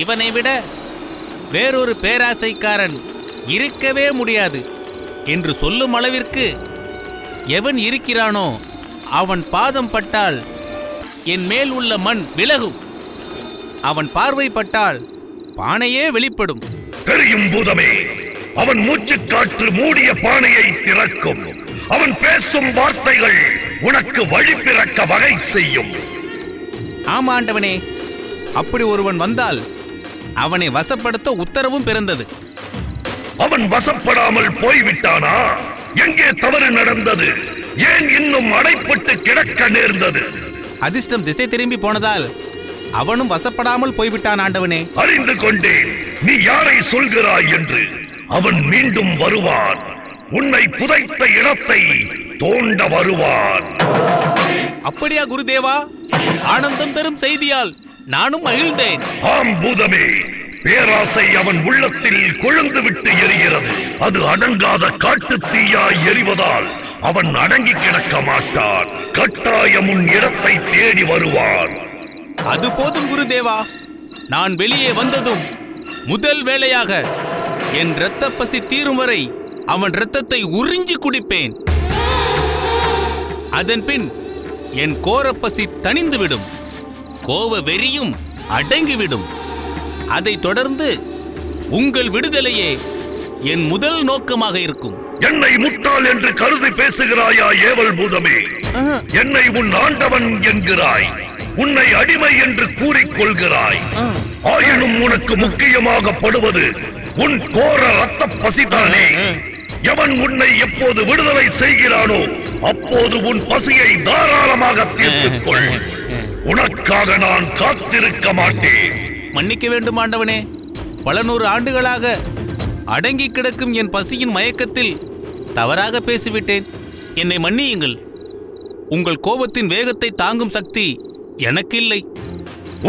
இவனை விட வேறொரு பேராசைக்காரன் இருக்கவே முடியாது என்று சொல்லும் அளவிற்கு எவன் இருக்கிறானோ அவன் பாதம் பட்டால் என் மேல் உள்ள மண் விலகும். அவன் பார்வைப்பட்டால் பானையே வெளிப்படும். தெரியும் பூதமே, அவன் மூச்சுக்காற்று மூடிய பானையை திறக்கும். அவன் பேசும் வார்த்தைகள் உனக்கு வழி பிறக்க வகை செய்யும். ஆமா ஆண்டவனே, அப்படி ஒருவன் வந்தால் அவனை வசப்படுத்த உத்தரவும் பிறந்தது. அவன் வசப்படாமல் போய்விட்டானா? எங்கே தவறு நடந்தது? ஏன் இன்னும் அடைப்பட்டு கிடக்க நேர்ந்தது? அதிர்ஷ்டம் திசை திரும்பி போனதால் அவனும் வசப்படாமல் போய்விட்டான் ஆண்டவனே. அறிந்து கொண்டேன் நீ யாரை சொல்கிறாய் என்று. அவன் மீண்டும் வருவான். உன்னை புதைத்த இடத்தை தோண்ட வருவான். அப்படியா குருதேவா? ஆனந்தம் தரும் செய்தியால் நானும் மகிழ்ந்தேன். ஆம் பூதமே, பேராசை அவன் உள்ளத்தில் கொழுந்து விட்டு எரிகிறது. அது அடங்காத காட்டு தீயாய் எரிவதால் அவன் அடங்கி கிடக்க மாட்டான். கட்டாயம் உன் இடத்தை தேடி வருவான். அது போதும் குருதேவா. நான் வெளியே வந்ததும் முதல் வேளையாக என் இரத்த பசி தீரும் வரை அவன் இரத்தத்தை உறிஞ்சி குடிப்பேன். அதன் பின் என் கோரப்பசி தணிந்துவிடும். கோவ வெறியும் அடங்கிவிடும். அதை தொடர்ந்து உங்கள் விடுதலையே என் முதல் நோக்கமாக இருக்கும். என்னை முட்டாள் என்று கருதி பேசுகிறாயா ஏவல் பூதமே? என்னை உன் ஆண்டவன் என்கிறாய். உன்னை அடிமை என்று கூறிக்கொள்கிறாய். ஆயினும் உனக்கு முக்கியமாக படுவது உன் கோர ரத்த பசிதானே. எவன் உன்னை எப்போது விடுதலை செய்கிறானோ அப்போது உன் பசியை தாராளமாக தீர்த்துக் கொள். உனக்காக நான் காத்திருக்க மாட்டேன். மன்னிக்க வேண்டும் ஆண்டவனே. பல நூறு ஆண்டுகளாக அடங்கி கிடக்கும் என் பசியின் மயக்கத்தில் தவறாக பேசிவிட்டேன். என்னை மன்னியுங்கள். உங்கள் கோபத்தின் வேகத்தை தாங்கும் சக்தி எனக்கு இல்லை.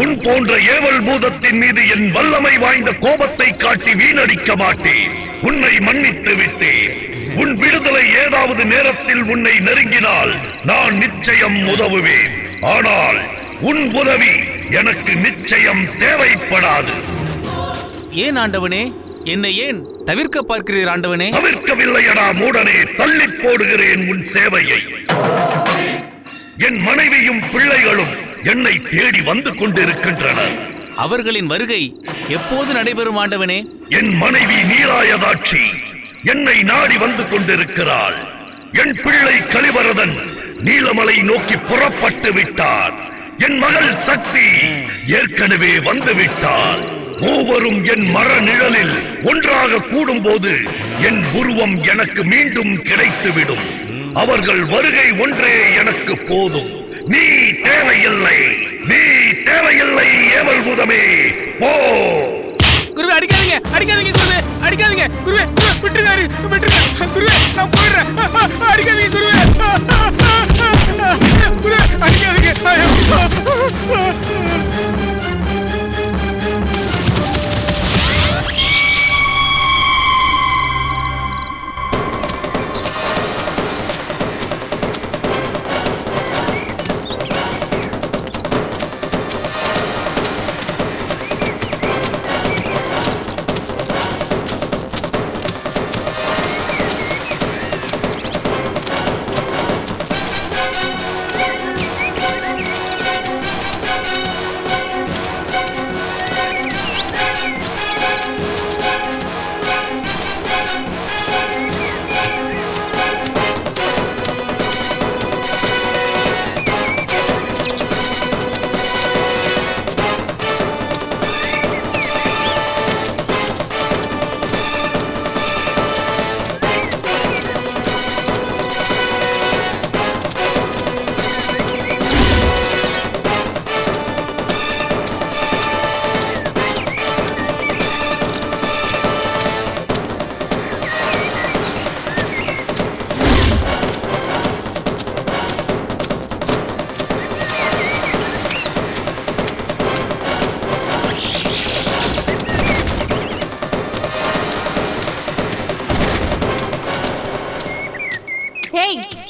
உன் போன்ற ஏவல் பூதத்தின் மீது என் வல்லமை வாய்ந்த கோபத்தை காட்டி வீணடிக்க மாட்டேன். உன்னை மன்னித்து விட்டேன். உன் விடுதலை ஏதாவது நேரத்தில் உன்னை நெருங்கினால் நான் நிச்சயம் உதவுவேன். ஆனால் உன் உதவி எனக்கு நிச்சயம் தேவைப்படாது. ஏன் ஆண்டவனே? என்னை ஏன் தவிர்க்க பார்க்கிறீர் ஆண்டவனே? தவிர்க்கவில்லையடா மூடனே, தள்ளி போடுகிறேன் உன் சேவையை. என் மனைவியும் பிள்ளைகளும் என்னை தேடி வந்து கொண்டிருக்கின்றனர். அவர்களின் வருகை எப்போது நடைபெறும் ஆண்டவனே? என் மனைவி நீராயதாட்சி என்னை நாடி வந்து கொண்டிருக்கிறாள். என் பிள்ளை கலிவரதன் நீலமலை நோக்கி புறப்பட்டு விட்டார். என் மகள் சக்தி ஏற்கனவே வந்து விட்டாள். மூவரும் என் மர நிழலில் ஒன்றாக கூடும் போது என் உருவம் எனக்கு மீண்டும் கிடைத்துவிடும். அவர்கள் வருகை ஒன்றே எனக்கு போதும். நீ தேவையில்லை, நீ தேவையில்லை ஏவல் பூதமே, போ. குருவே அடிக்காதீங்க, அடிக்காதீங்க குருவே, அடிக்காதீங்க குருவே, விட்டுருங்க, விட்டுருங்க குருவே, நான் போயிடுறேன். அடிக்காதீங்க குருவே, குருவே அடிக்காதீங்க.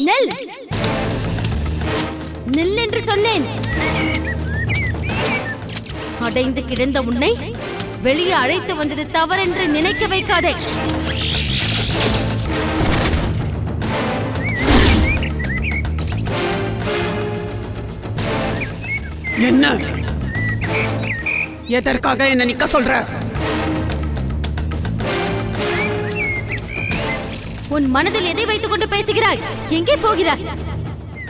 நெல் நெல் என்று சொன்னேன். அடைந்து கிடந்த உன்னை வெளியே அழைத்து வந்தது தவறென்று நினைக்க வைக்காதே. என்ன? எதற்காக என்ன நிக்க சொல்ற? உன் மனதில் எதை வைத்துக் கொண்டு பேசுகிறாய்? எங்கே போகிறாய்?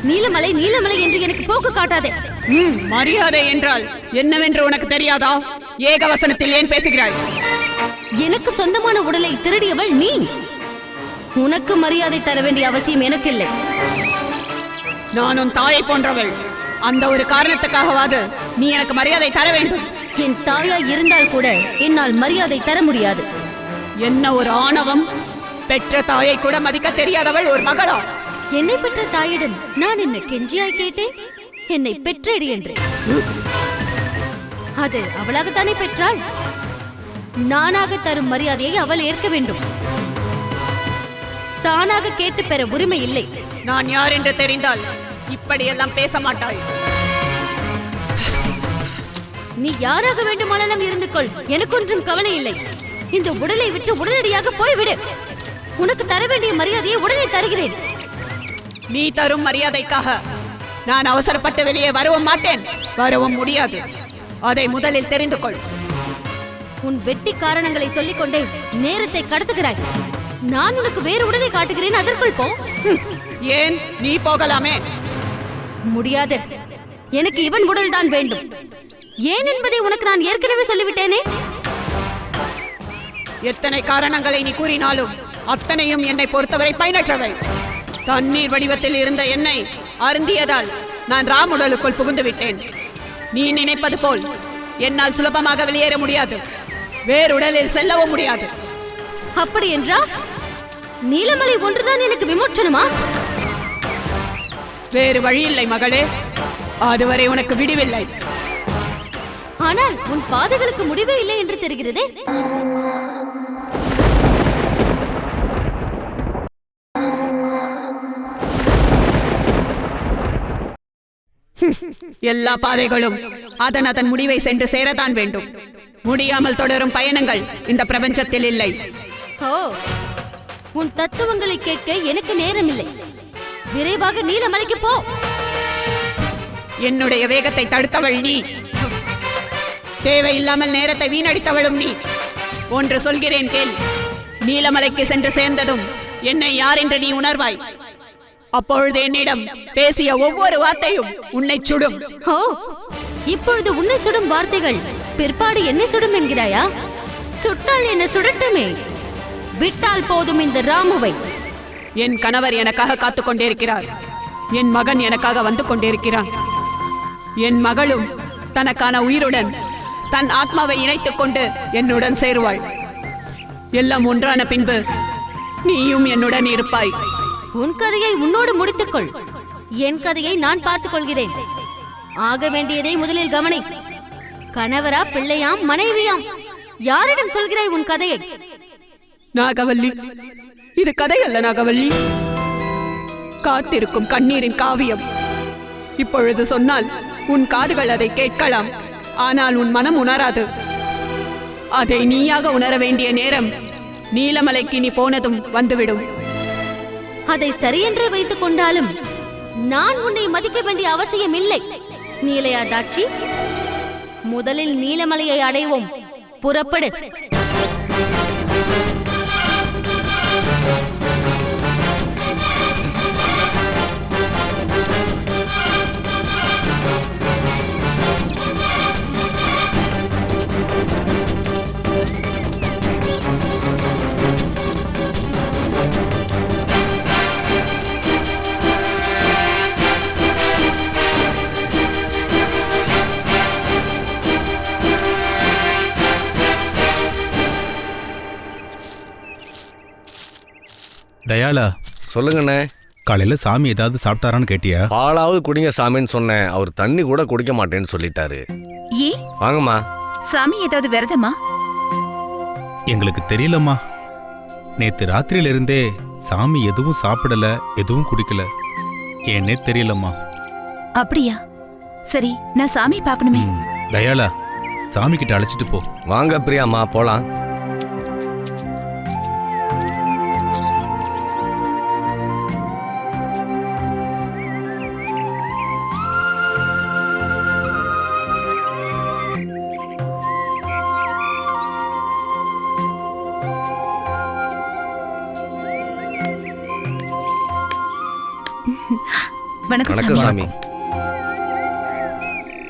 நீலமலை நீலமலை என்று எனக்கு போக்கு காட்டாதே. மரியாதை என்றால் என்னவென்று உனக்கு தெரியாதா? ஏகவசனத்தில் ஏன் பேசுகிறாய்? எனக்கு சொந்தமான உடலை திருடியவள் நீ. உனக்கு மரியாதை தர வேண்டிய அவசியம் எனக்கு இல்லை. நான் உன் தாயை போன்றவள். அந்த ஒரு காரணத்துக்காகவாது நீ எனக்கு மரியாதை தர வேண்டும். என் தாயா இருந்தால் கூட என்னால் மரியாதை தர முடியாது. என்ன ஒரு ஆணவம்! பெற்ற தாயை கூட மதிக்க தெரியாதவள் ஒரு மகளா? என்னை பெற்ற தாயிடம் நான் என்ன கெஞ்சியாய் கேட்டேன்? என்னை பெற்றேடி என்று. அது அவளாகத்தானே பெற்றாள். நானாக தரும் மரியாதையை அவள் ஏற்க வேண்டும். தானாக கேட்டு பெற உரிமை இல்லை. நான் யார் என்று தெரிந்தால் இப்படியெல்லாம் பேச மாட்டாள். நீ யாராக வேண்டுமானாலும் இருந்து கொள், எனக்கு ஒன்றும் கவலை இல்லை. இந்த உடலை விற்று உடனடியாக போய்விடு. உனக்கு தர வேண்டிய மரியாதையை உடனே தருகிறேன். நீ தரும் மரியாதைக்காக நான் அவசரப்பட்டு வெளியே வரவும் மாட்டேன், வரவும் முடியாது. அதை முதலில் தெரிந்து கொள். உன் வெட்டி காரணங்களை சொல்லிக் கொண்டே நேரத்தை கடத்துகிறாய். நான் உனக்கு வேறு உடலை காட்டுகிறேன், அதற்குள் போ. ஏன்? நீ போகலாமே. முடியாது. எனக்கு இவன் உடல் தான் வேண்டும். ஏன் என்பதை உனக்கு நான் ஏற்கனவே சொல்லிவிட்டேனே. எத்தனை காரணங்களை நீ கூறினாலும் அத்தனையும் என்னை பொறுத்தவரை பயனற்றவை. தண்ணீர் வடிவத்தில் இருந்த என்னை அருந்தியதால் நான் ராம் உடலுக்குள் புகுந்து விட்டேன். நீ நினைப்பது போல் என்னால் சுலபமாக வெளியேற முடியாது, வேறுடலில் செல்லவும் முடியாது. அப்படி என்றால் நீலமலை ஒன்றுதான் எனக்கு விமோச்சனமா? வேறு வழி இல்லை மகளே, அதுவரை உனக்கு விடிவில்லை. ஆனால் உன் பாதைகளுக்கு முடிவே இல்லை என்று தெரிகிறதே. எல்லா பாதைகளும் அதன் முடிவை சென்று சேரத்தான் வேண்டும். முடியாமல் தொடரும் பயணங்கள் இந்த பிரபஞ்சத்தில் இல்லை. ஓ, உன் தத்துவங்களை கேட்க எனக்கு நேரம் இல்லை. விரைவாக நீலமலைக்கு போ. என்னுடைய வேகத்தை தடுத்தவள் நீ. தேவையில்லாமல் நேரத்தை வீணடித்தவளும் நீ. ஒன்று சொல்கிறேன் கேள். நீலமலைக்கு சென்று சேர்ந்ததும் என்னை யார் என்று நீ உணர்வாய். அப்பொழுது என்னிடம் பேசிய ஒவ்வொரு வார்த்தையும் உன்னை சுடும். ஓ, இப்பொழுது உன்னை சுடும் வார்த்தைகள் பிற்பாடு என்னை சுடும் என்கிறாயா? சுட்டால் என்ன சுடட்டுமே, விட்டால் போதும் இந்த ராமுவை. என் கணவர் எனக்காக காத்துக் கொண்டிருக்கிறார். என் மகன் எனக்காக வந்து கொண்டிருக்கிறான். என் மகளும் தனக்கான உயிருடன் தன் ஆத்மாவை இணைத்துக் கொண்டு என்னுடன் சேருவாள். எல்லாம் ஒன்றான பின்பு நீயும் என்னுடன் இருப்பாய். உன் கதையை உன்னோடு முடித்துக்கொள். என் கதையை நான் பார்த்துக் கொள்கிறேன். ஆக வேண்டியதை முதலில் கவனி. கணவரா, பிள்ளையாம், மனைவியாம், யாரிடம் சொல்கிறாய் உன் கதையை? நாகவல்லி, இது கதை அல்ல நாகவல்லி, காத்திருக்கும் கண்ணீரின் காவியம். இப்பொழுது சொன்னால் உன் காதுகள் அதை கேட்கலாம், ஆனால் உன் மனம் உணராது. அதை நீயாக உணர வேண்டிய நேரம் நீலமலைக்கு நீ போனதும் வந்துவிடும். அதை சரியென்றே வைத்துக் கொண்டாலும் நான் உன்னை மதிக்க வேண்டிய அவசியம் இல்லை. நீலயாதாட்சி, முதலில் நீலமலையை அடைவோம். புறப்படு. தயாளா, சொல்லுங்கண்ணே. காலையில சாமி ஏதாவது சாப்பிட்டாரான்னு கேட்டியா? பாலாவது குடிங்க சாமின்னு சொன்னேன். அவர் தண்ணி கூட குடிக்க மாட்டேன்னு சொல்லிட்டாரு. ஏ வாங்கம்மா. சாமி ஏதாவது விரதமா? எங்களுக்கு தெரியலம்மா. நேத்து ராத்திரியில இருந்தே சாமி எதுவும் சாப்பிடல, எதுவும் குடிக்கல. ஏன்னே தெரியலம்மா. அப்படியா? சரி, நான் சாமி பார்க்கணுமே. தயாளா, சாமி கிட்ட அழைச்சிட்டு போ. வாங்க பிரியாம்மா போலாம். வணக்கம் வணக்கம் சாமி. சாமி.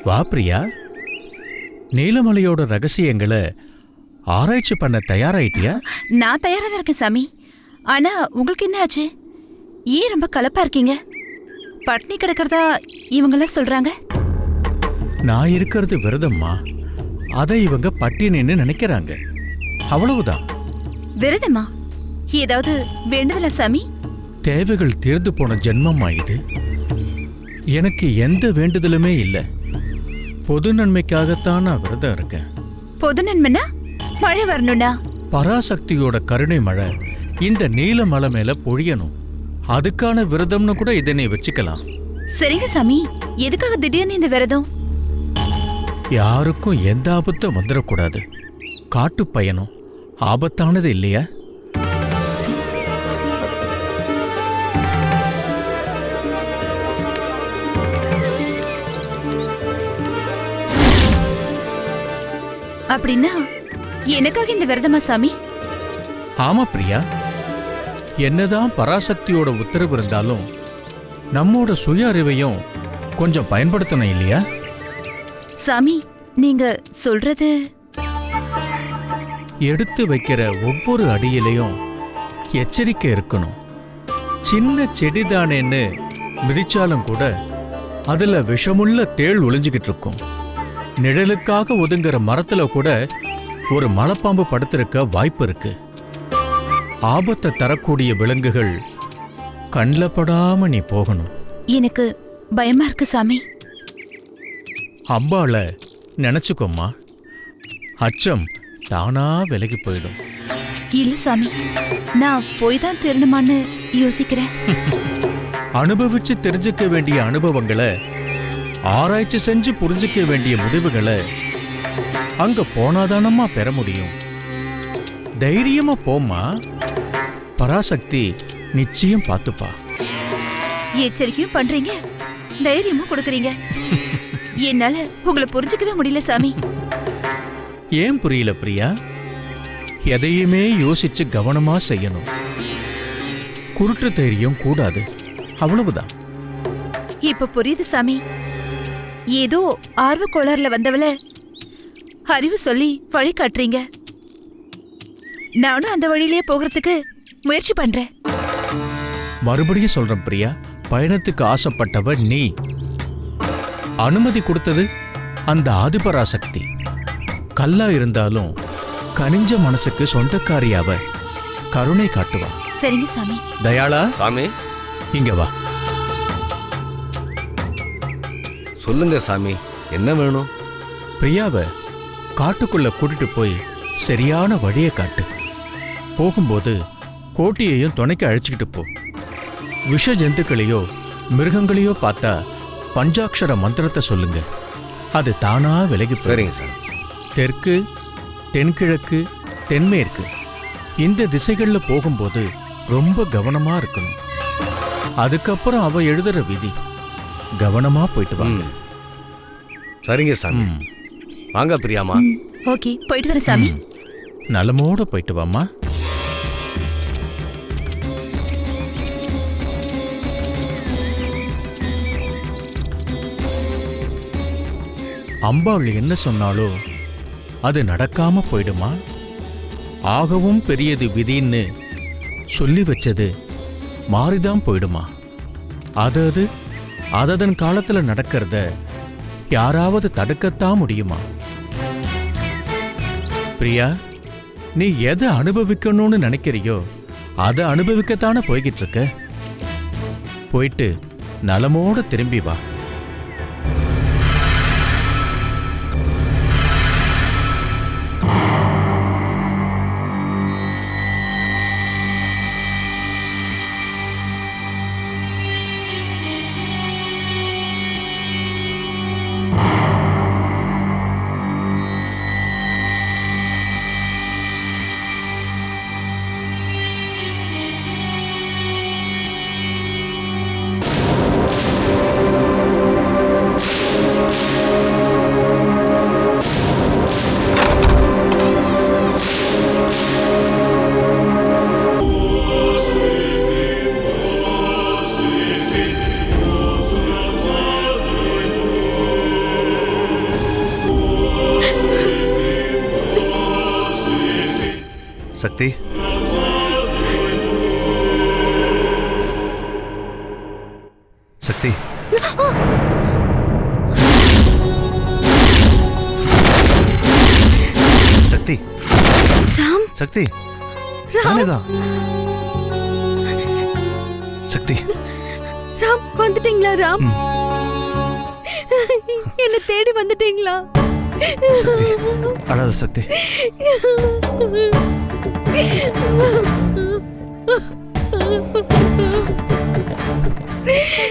வா பிரியா, நீலமலையோட ரகசியங்களை ஆராய்ச்சி பண்ண தயாராயிட்டியா? நான் தயாரா தான் இருக்கேன் சாமி. ஆனா உங்களுக்கு என்ன ஆச்சு? ஏன் ரொம்ப கலப்பா இருக்கீங்க? பட்னி கிடக்கிறதா இவங்கெல்லாம் சொல்றாங்க. நான் இருக்கிறது விரதம்மா, அதை இவங்க பட்டினின்னு நினைக்கிறாங்க, அவ்வளவுதான். விரதமா? ஏதாவது வேண்டுதலா சாமி? தேவைகள் தீர்ந்து போன ஜென்மம் ஆயிடு. எனக்கு எந்த வேண்டுதலுமே இல்லை. பொது நன்மைக்காகத்தான் நான் விரதம் இருக்கேன். பொது நன்மைனா மழை வரணும்னா? பராசக்தியோட கருணை மழை இந்த நீலமலை மேல பொழியணும். அதுக்கான விரதம்னு கூட இதை நீ வச்சுக்கலாம். சரிங்க சாமி, எதுக்காக திடீர்னு இந்த விரதம்? யாருக்கும் எந்த ஆபத்தும் வந்துடக்கூடாது. காட்டு பயணம் ஆபத்தானது இல்லையா? அப்படின்னா எனக்காக இந்த விரதமா சாமி? ஆமா பிரியா, என்னதான் பராசக்தியோட உத்தரவு இருந்தாலும் நம்மோட சுய அறிவையும் கொஞ்சம் பயன்படுத்தணும் இல்லையா? சாமி, நீங்க சொல்றது எடுத்து வைக்கிற ஒவ்வொரு அடியிலையும் எச்சரிக்கை இருக்கணும். சின்ன செடிதானேன்னு மிதிச்சாலும் கூட அதுல விஷமுள்ள தேள் ஒளிஞ்சுக்கிட்டு இருக்கும். நிழலுக்காக ஒதுங்குற மரத்துல கூட ஒரு மலைப்பாம்பு படுத்திருக்க வாய்ப்பு இருக்கு. ஆபத்தை தரக்கூடிய விலங்குகள் கண்ணில் படாம நீ போகணும். எனக்கு பயமா இருக்கு சாமி. அம்பாள நினைச்சுக்கோம்மா, அச்சம் தானா விலகி போயிடும். இல்ல சாமி, நான் போய் தான் திருணுமான்னு யோசிக்கிறேன். அனுபவிச்சு தெரிஞ்சுக்க வேண்டிய அனுபவங்களை, ஆராய்ச்சி செஞ்சு புரிஞ்சுக்க வேண்டிய முடிவுகளை அங்க போனாதானம்மா பெற முடியும். தைரியமா போம்மா, பராசக்தி நிச்சயம் பார்த்துப்பா. எச்சரிக்கையும் பண்றீங்க, தைரியமும் கொடுக்கறீங்க. என்னால உங்களை புரிஞ்சுக்கவே முடியல சாமி. ஏன் புரியல பிரியா? எதையுமே யோசிச்சு கவனமா செய்யணும். குருட்டு தைரியம் கூடாது, அவ்வளவுதான். இப்ப புரியுது சாமி. ஏதோ ஆர்வ கோளாறுல வந்தவள அறிவு சொல்லி வழி காட்டுறீங்க. நானும் அந்த வழியிலேயே போகிறதுக்கு முயற்சி பண்றேன். மறுபடியும் சொல்றேன் பிரியா, பயணத்துக்கு ஆசைப்பட்டவ நீ. அனுமதி கொடுத்தது அந்த ஆதிபராசக்தி. கல்லா இருந்தாலும் கனிஞ்ச மனசுக்கு சொந்தக்காரி அவ. கருணை காட்டுவா. சரிங்க சாமி. தயாளா, சாமி இங்க வா. சொல்லுங்க சாமி, என்ன வேணும்? பிரியாவை காட்டுக்குள்ள கூட்டிட்டு போய் சரியான வழியை காட்டு. போகும்போது கோட்டியையும் துணைக்கு அழைச்சிக்கிட்டு போ. விஷ ஜந்துக்களையோ மிருகங்களையோ பார்த்தா பஞ்சாட்சர மந்திரத்தை சொல்லுங்க, அது தானா விலகி போயிடும். சரிங்க சார். தெற்கு, தென்கிழக்கு, தென்மேற்கு இந்த திசைகள்ல போகும்போது ரொம்ப கவனமா இருக்கணும். அதுக்கப்புறம் அவ எழுதுற விதி, கவனமா போயிட்டு வாங்க. சரிங்க சாமி. வாங்க பிரியாமா. ஓகே, போயிட்டு வரேன் சாமி. நலமோட போயிட்டு வாமா. அம்பாள் என்ன சொன்னாலோ அது நடக்காம போயிடுமா? ஆகவும் பெரியது விதின்னு சொல்லி வச்சது மாறிதான் போயிடுமா? அது அதன் காலத்துல நடக்கிறத யாராவது தடுக்கத்தான் முடியுமா? பிரியா, நீ எதை அனுபவிக்கணும்னு நினைக்கிறியோ அதை அனுபவிக்கத்தானே போய்கிட்டு இருக்க. போயிட்டு நலமோட திரும்பி வா. சக்தி சக்தி சக்தி ராம் சக்தி ராம் நானேதான் சக்தி ராம் வந்துட்டீங்களா ராம்? என்ன தேடி வந்துட்டீங்களா? சக்தி அழாத சக்தி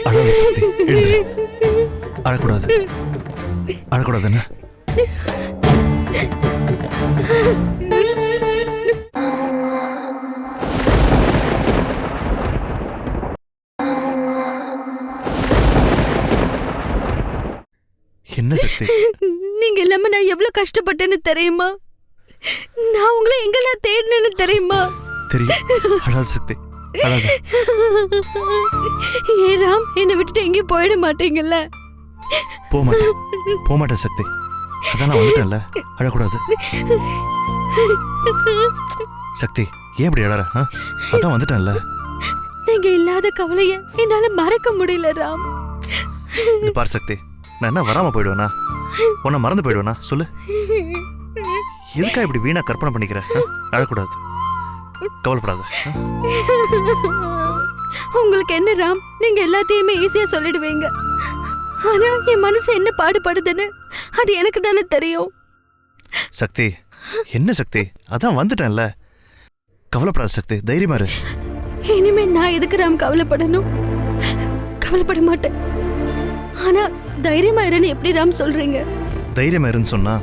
அழாத சக்தி எழுந்திரு. அழக்கூடாது அழக்கூடாதுன்னு என்ன சக்தி நீங்க இல்லாம நான் எவ்வளவு கஷ்டப்பட்டேன்னு தெரியுமா? நான் உங்களை எங்கெல்லாம் தேடினேன்னு தெரியுமா? தெரியும் அழாத சக்தி அழாத ஏ ராம், என்னை விட்டுட்டு எங்கேயும் போயிட மாட்டீங்கல்ல? போக மாட்டேன் சக்தி. அதான் நான் வந்துட்டேன்ல, அழக்கூடாது. சக்தி ஏன் இப்படி அழற? அதான் வந்துட்டேன்ல. நீங்க இல்லாத கவலைய என்னால மறக்க முடியல ராம். இது பார் சக்தி, நான் என்ன வராம போயிடுவேனா? உன்னை மறந்து போயிடுவேனா? சொல்லு. எதுக்கா இப்படி வீணா கற்பனை பண்ணிக்கிற? அழக்கூடாது, கவலைப்படாத. உங்களுக்கு என்ன ராம், நீங்க எல்லாத்தையுமே ஈஸியா சொல்லிடுவீங்க. ஆனா என் மனசு என்ன பாடுபடுதுன்னு அது எனக்கு தானே தெரியும். சக்தி என்ன சக்தி, அதான் வந்துட்டேன்ல, கவலைப்படாத சக்தி, தைரியமா இரு. இனிமே நான் எதுக்கு ராம் கவலைப்படணும்? கவலைப்பட மாட்டேன். ஆனா தைரியமா இருன்னு எப்படி ராம் சொல்றீங்க? தைரியமா இருன்னு சொன்னா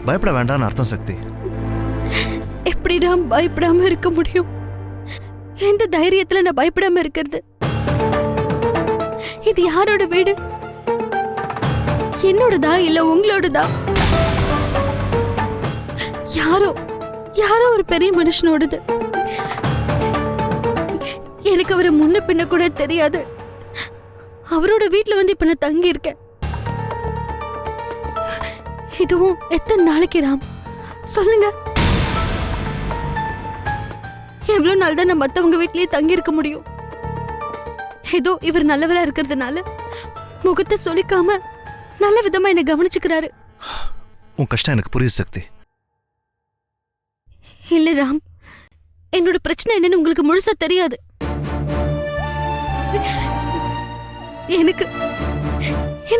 பயப்பட வேண்டாம்னு அர்த்தம் சக்தி. எப்படி ராம் பயப்படாம இருக்க முடியும்? எந்த தைரியத்துல நான் பயப்படாம இருக்கிறது? இது யாரோட வீடு? என்னோடதா இல்ல உங்களோடதா? யாரோ ஒரு பெரிய மனுஷனோடது. எனக்கு அவரை முன்ன பின்ன கூட தெரியாது. அவரோட வீட்டுல வந்து இப்ப நான் தங்கி இருக்கேன். இதுவும் எத்தனை நாளைக்கு ராம் சொல்லுங்க? எவ்வளவு நாள் தான் நான் மத்தவங்க வீட்லயே தங்கி இருக்க முடியும்? ஏதோ இவர் நல்லவரா இருக்கிறதுனால முகத்தை சொலிக்காம நல்ல விதமா என்ன கவனிச்சுக்கிறாரு. உன் கஷ்டம் எனக்கு புரியுது சக்தி. இல்ல ராம், என்னோட பிரச்சனை என்னன்னு உங்களுக்கு முழுசா தெரியாது.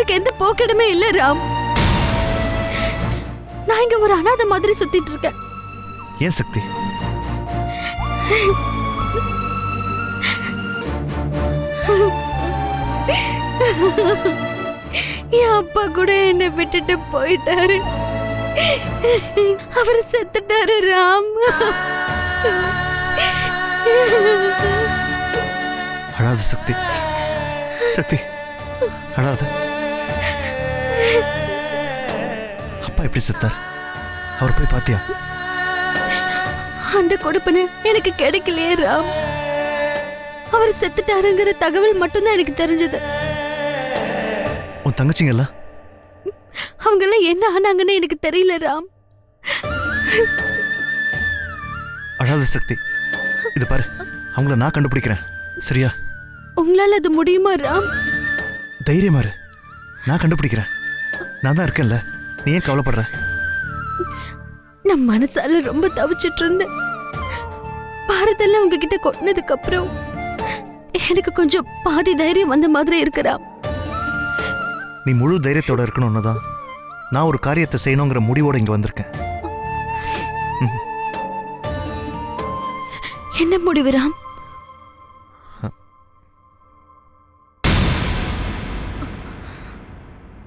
எனக்கு எந்த போக்கிடமே இல்ல ராம். நான் இங்க ஒரு அனாதை மாதிரி சுத்திட்டு இருக்கேன். ஏன் சக்தி? என் அப்பா கூட என்னை விட்டுட்டு போயிட்டாரு. அவர் செத்துட்டாரு ராம். அழாத சக்தி, சக்தி அழாத. அப்பா எப்படி செத்தார்? அவர் போய் பாத்தியா? அந்த கொடுப்பனை எனக்கு கிடைக்கலையே ராம். அவர் செத்துட்டாருங்கிற தகவல் மட்டும்தான் எனக்கு தெரிஞ்சது. உன் தங்கச்சிங்கல்ல? அவங்க எல்லாம் என்ன ஆனாங்கன்னு எனக்கு தெரியல ராம். அழாத சக்தி, இது பாரு, அவங்கள நான் கண்டுபிடிக்கிறேன், சரியா? உங்களால அது முடியுமா ராம்? தைரியமா இரு, நான் கண்டுபிடிக்கிறேன். நான் தான் இருக்கேன்ல, நீ ஏன் கவலைப்படுற? நான் மனசால ரொம்ப தவிச்சிட்டு இருந்தேன். பாரதெல்லாம் உங்ககிட்ட கொட்டினதுக்கு அப்புறம் எனக்கு கொஞ்சம் பாதி தைரியம் வந்த மாதிரி இருக்கிறா. நீ முழு தைரியத்தோட இருக்கணும்னு தான் நான் ஒரு காரியத்தை செய்யணுங்கிற முடிவோட இங்க வந்திருக்கேன். என்ன முடிவு ராம்?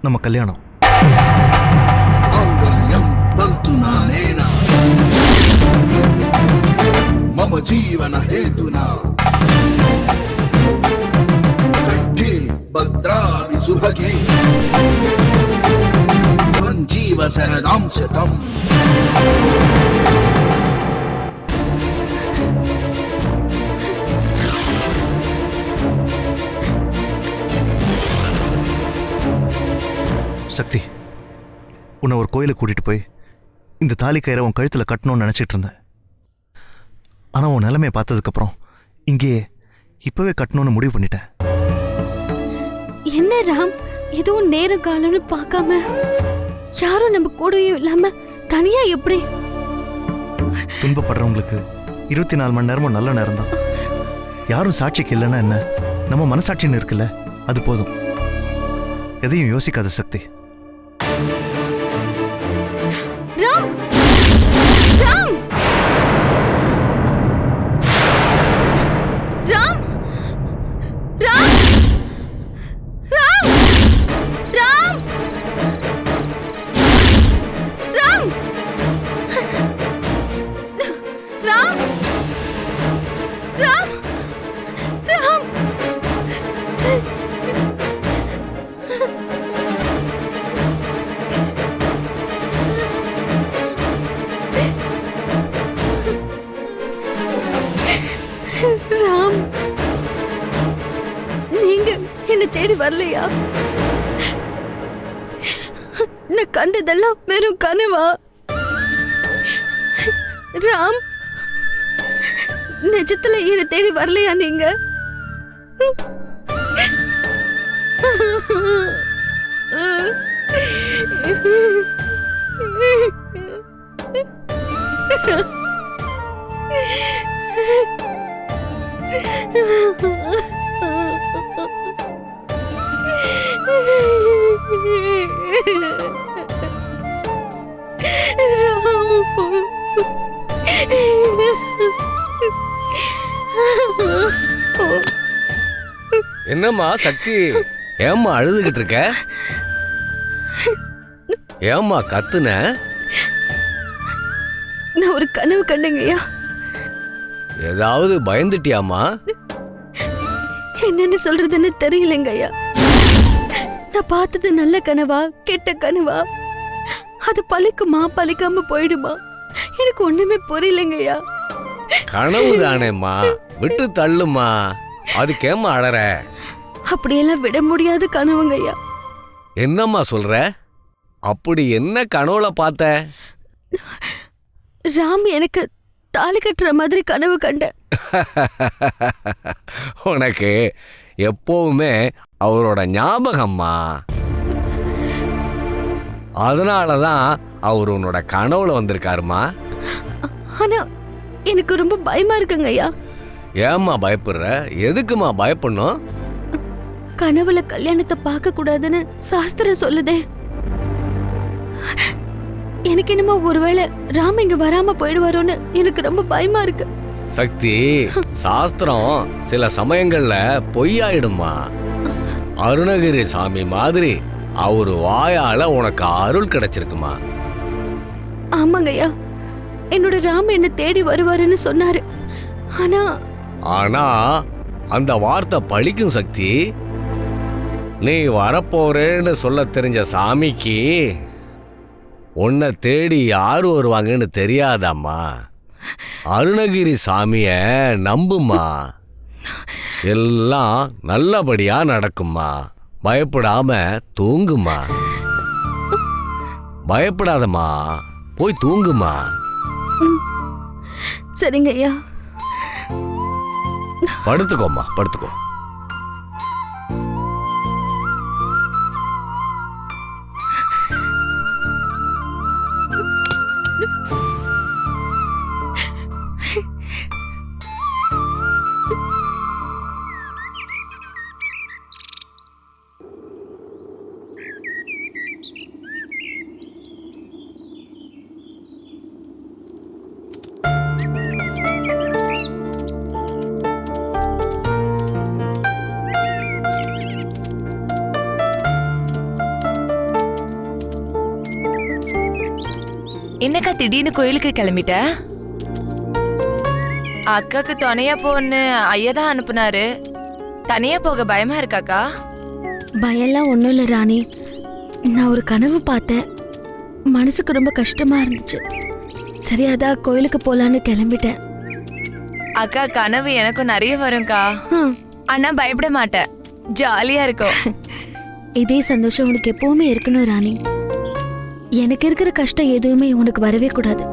நம்ம கல்யாணம். मम जीवन हेतुना कंठे भद्रादि सुभगे संजीव शरदां शतम्. சக்தி, உன்னை ஒரு கோயிலுக்கு கூட்டிட்டு போய் இந்த தாலி கயிறை உன் கழுத்துல கட்டணும்னு நினைச்சிட்டு இருந்தேன். ஆனா உன் நிலைமையை பார்த்ததுக்கு அப்புறம் இங்கேயே இப்பவே கட்டணும்னு முடிவு பண்ணிட்டேன். என்ன ராம், எதுவும் நேரம் காலம்னு பார்க்காம யாரும் நம்ம கூடயும் இல்லாம தனியா எப்படி? துன்பப்படுறவங்களுக்கு 24 மணி நேரமும் நல்ல நேரம் தான். யாரும் சாட்சிக்கு இல்லைன்னா என்ன, நம்ம மனசாட்சின்னு இருக்குல்ல, அது போதும். எதையும் யோசிக்காத சக்தி. ராம், ராம், ராம், ராம், ராம், ராம், ராம், ராம், ராம், ராம். ராம், நீங்க என்ன தேடி வரலையா? நான் கண்டதெல்லாம் வெறும் கனவா? ராம், நிஜத்துல என்ன தேடி வரலையா நீங்க? என்னம்மா சக்தி, ஏம்மா அழுதுகிட்டு இருக்க? ஏம்மா கத்துன? நான் ஒரு கனவு கண்டேங்கய்யா. ஏதாவது பயந்துட்டியாமா? என்னன்னு சொல்றதுன்னு தெரியலங்கய்யா. நான் பார்த்தது நல்ல கனவா கெட்ட கனவா? அது பலிக்குமா பலிக்காம போயிடுமா? எனக்கு ஒண்ணுமே புரியலங்கய்யா. கனவு தானேம்மா, விட்டு தள்ளுமா. அதுக்கேம்மா அழற? அப்படியெல்லாம் விட முடியாத கனவுங்கய்யா. என்னம்மா சொல்ற? அப்படி என்ன கனவுல பார்த்த? ராம் எனக்கு தாலி கட்டுற மாதிரி கனவு கண்டேன். உனக்கு எப்பவுமே அவரோட ஞாபகம்மா. அதனாலதான் அவர் உன்னோட கனவுல வந்திருக்காருமா. ஆனா எனக்கு ரொம்ப பயமா இருக்குங்க ஐயா. ஏம்மா பயப்படுற? எதுக்குமா பயப்படணும்? கனவுல கல்யாணத்தை பார்க்க கூடாதுன்னு சாஸ்திரம் சொல்லுதே. எனக்கு என்னமோ ஒருவேளை ராம் இங்க வராம போயிடுவாரோன்னு எனக்கு ரொம்ப பயமா இருக்கு. சக்தி, சாஸ்திரம் சில சமயங்கள்ல பொய்யாயிடுமா. அருணகிரி சாமி மாதிரி அவரு வாயால உனக்கு அருள் கிடைச்சிருக்குமா. ஆமாங்கய்யா, என்னோட ராம் என்ன தேடி வருவாருன்னு சொன்னாரு. ஆனா அந்த வார்த்தை பழிக்கும் சக்தி. நீ வரப்போறேன்னு சொல்ல தெரிஞ்ச சாமிக்கு உன்னை தேடி யாரு வருவாங்கன்னு தெரியாதாம்மா. அருணகிரி சாமிய நம்புமா, எல்லாம் நல்லபடியா நடக்குமா. பயப்படாம தூங்குமா. பயப்படாதம்மா, போய் தூங்குமா. சரிங்க ஐயா. படுத்துக்கோம்மா, படுத்துக்கோ. என்னக்கா திடீர்னு கோயிலுக்கு கிளம்பிட்ட? அக்காக்கு துணையா போன்னு ஐயா தான் அனுப்புனாரு. தனியா போக பயமா இருக்காக்கா? பயம்லாம் ஒன்றும் இல்லை ராணி. நான் ஒரு கனவு பார்த்தேன், மனசுக்கு ரொம்ப கஷ்டமா இருந்துச்சு. சரி, அதான் கோயிலுக்கு போலான்னு கிளம்பிட்டேன். அக்கா, கனவு எனக்கும் நிறைய வரும்க்கா. ஆனா பயப்பட மாட்டேன், ஜாலியா இருக்கும். இதே சந்தோஷம் உனக்கு எப்பவுமே இருக்கணும் ராணி. எனக்கு இருக்கிற கஷ்டம் எதுவுமே உனக்கு வரவே கூடாது.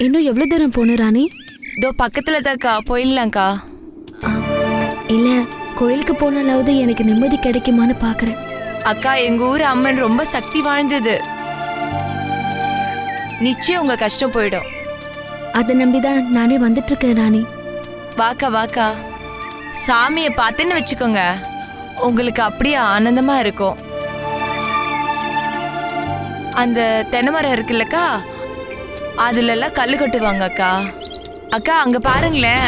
இன்னும் எவ்வளவு தூரம் போகணும் ராணி? இதோ பக்கத்துல தான்க்கா, போயிடலாம்க்கா. இல்ல, கோயிலுக்கு போனாலாவது எனக்கு நிம்மதி கிடைக்குமான்னு பாக்குறேன். அக்கா, எங்க ஊர் அம்மன் ரொம்ப சக்தி வாழ்ந்தது. நிச்சயம் உங்க கஷ்டம் போயிடும். அதை நம்பிதான் நானே வந்துட்டு இருக்கேன் ராணி. வாக்கா வாக்கா, சாமியை பார்த்துன்னு வச்சுக்கோங்க, உங்களுக்கு அப்படியே ஆனந்தமா இருக்கும். அந்த தென்னைமரம் இருக்குல்லக்கா, அதுல எல்லாம் கல்லு கட்டுவாங்க அக்கா. அக்கா அங்க பாருங்களேன்.